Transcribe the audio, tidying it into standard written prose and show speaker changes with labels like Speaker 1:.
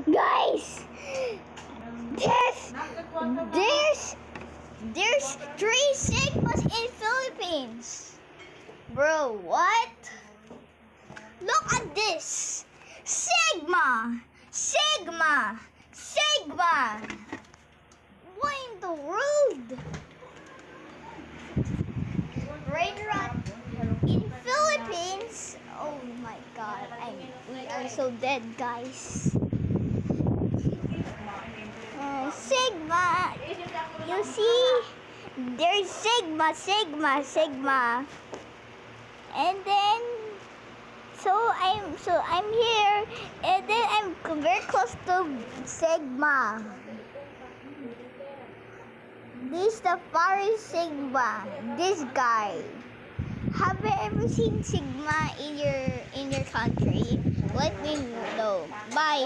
Speaker 1: Guys, there's three Sigmas in Philippines. Bro, what? Look at this. Sigma. What in the world? Right in Philippines. Oh my God, we are so dead, guys. Sigma. You see, there's Sigma. And then, I'm here, and then I'm very close to Sigma. This the Paris Sigma. This guy. Have you ever seen Sigma in your country? Let me know. Bye.